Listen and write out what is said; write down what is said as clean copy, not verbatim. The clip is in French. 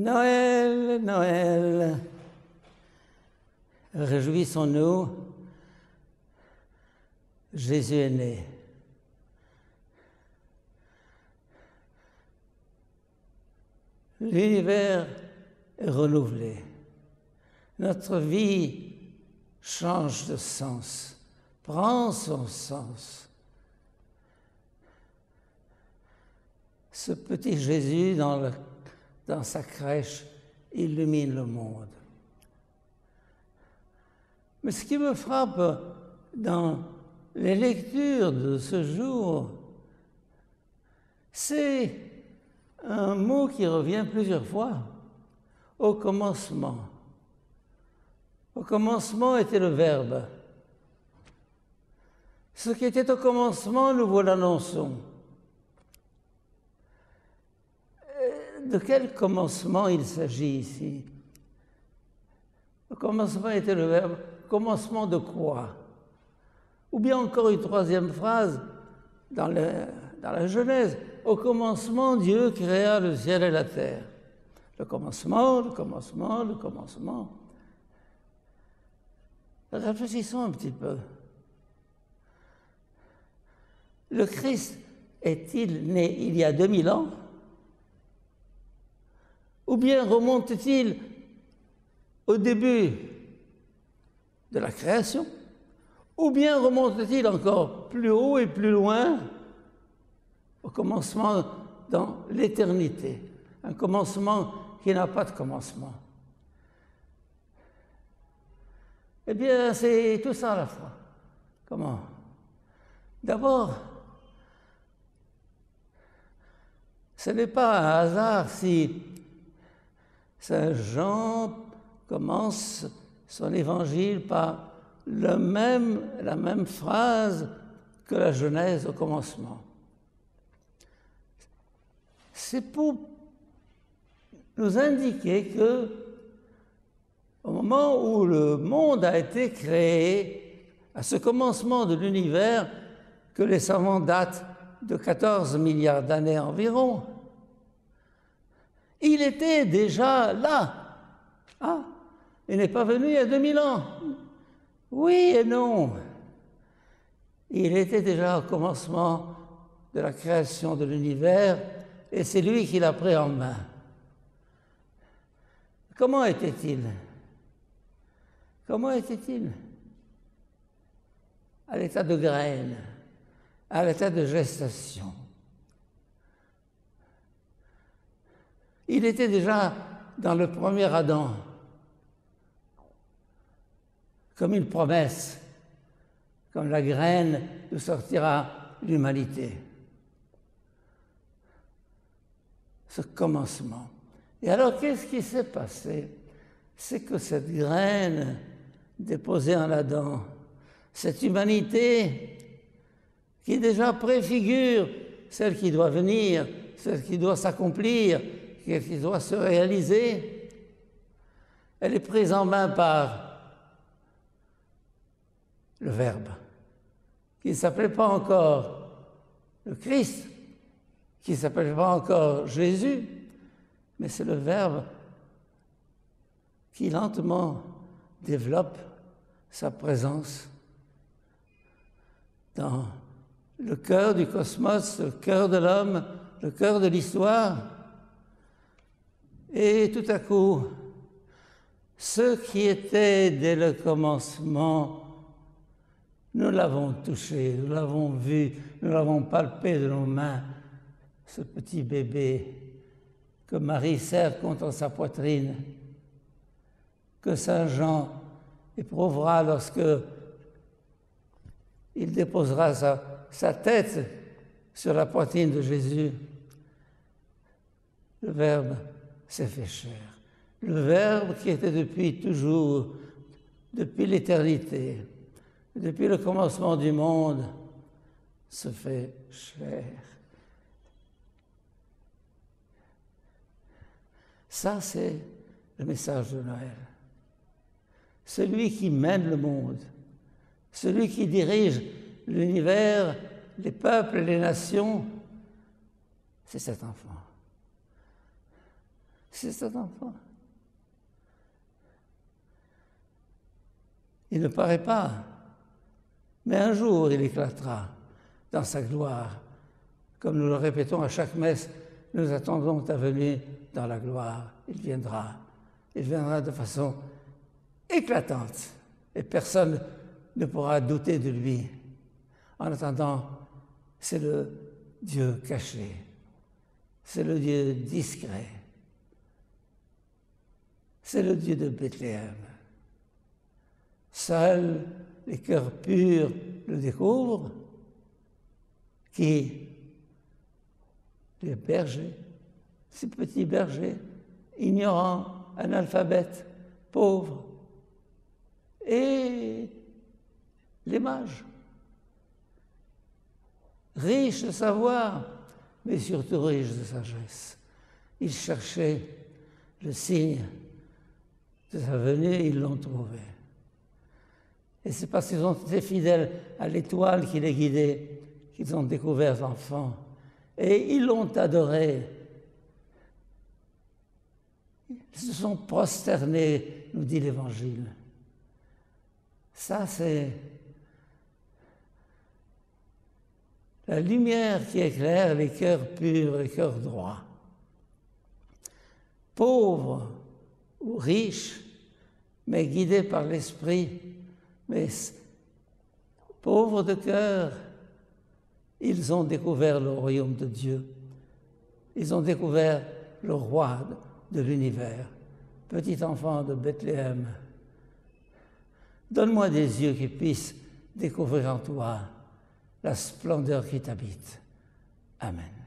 Noël, Noël, réjouissons-nous, Jésus est né. L'univers est renouvelé. Notre vie change de sens, prend son sens. Ce petit Jésus dans sa crèche illumine le monde. Mais ce qui me frappe dans les lectures de ce jour, c'est un mot qui revient plusieurs fois, au commencement. Au commencement était le Verbe. Ce qui était au commencement, nous vous l'annonçons. De quel commencement il s'agit ici? Le commencement était le Verbe. Commencement de quoi? Ou bien encore une troisième phrase dans la Genèse. Au commencement, Dieu créa le ciel et la terre. Le commencement, le commencement, le commencement. Réfléchissons un petit peu. Le Christ est-il né il y a 2000 ans? Ou bien remonte-t-il au début de la création? Ou bien remonte-t-il encore plus haut et plus loin au commencement dans l'éternité? Un commencement qui n'a pas de commencement. Eh bien, c'est tout ça à la fois. Comment? D'abord, ce n'est pas un hasard si Saint Jean commence son évangile par la même phrase que la Genèse au commencement. C'est pour nous indiquer que, au moment où le monde a été créé, à ce commencement de l'univers, que les savants datent de 14 milliards d'années environ, il était déjà là. Ah, il n'est pas venu il y a 2000 ans. Oui et non. Il était déjà au commencement de la création de l'univers et c'est lui qui l'a pris en main. Comment était-il? Comment était-il? À l'état de graine, à l'état de gestation. Il était déjà dans le premier Adam, comme une promesse, comme la graine d'où sortira l'humanité. Ce commencement. Et alors, qu'est-ce qui s'est passé? C'est que cette graine déposée en Adam, cette humanité qui déjà préfigure celle qui doit venir, celle qui doit s'accomplir, qui doit se réaliser, elle est prise en main par le Verbe, qui ne s'appelait pas encore le Christ, qui ne s'appelait pas encore Jésus, mais c'est le Verbe qui lentement développe sa présence dans le cœur du cosmos, le cœur de l'homme, le cœur de l'histoire. Et tout à coup, ce qui était dès le commencement, nous l'avons touché, nous l'avons vu, nous l'avons palpé de nos mains, ce petit bébé que Marie serre contre sa poitrine, que Saint Jean éprouvera lorsque il déposera sa tête sur la poitrine de Jésus. Le Verbe s'est fait chair. Le Verbe qui était depuis toujours, depuis l'éternité, depuis le commencement du monde, se fait chair. Ça, c'est le message de Noël. Celui qui mène le monde, celui qui dirige l'univers, les peuples et les nations, c'est cet enfant. C'est cet enfant. Il ne paraît pas, mais un jour il éclatera dans sa gloire. Comme nous le répétons à chaque messe, nous attendons ta venue dans la gloire. Il viendra de façon éclatante et personne ne pourra douter de lui. En attendant, c'est le Dieu caché, c'est le Dieu discret, c'est le Dieu de Bethléem. Seuls les cœurs purs le découvrent, qui, les bergers, ces petits bergers, ignorants, analphabètes, pauvres, et les mages, riches de savoir, mais surtout riches de sagesse. Ils cherchaient le signe de sa venue, ils l'ont trouvé. Et c'est parce qu'ils ont été fidèles à l'étoile qui les guidait qu'ils ont découvert l'enfant. Et ils l'ont adoré. Ils se sont prosternés, nous dit l'Évangile. Ça, c'est la lumière qui éclaire les cœurs purs, les cœurs droits. Pauvres ou riches, mais guidés par l'Esprit, mais pauvres de cœur, ils ont découvert le royaume de Dieu. Ils ont découvert le roi de l'univers. Petit enfant de Bethléem, donne-moi des yeux qui puissent découvrir en toi la splendeur qui t'habite. Amen.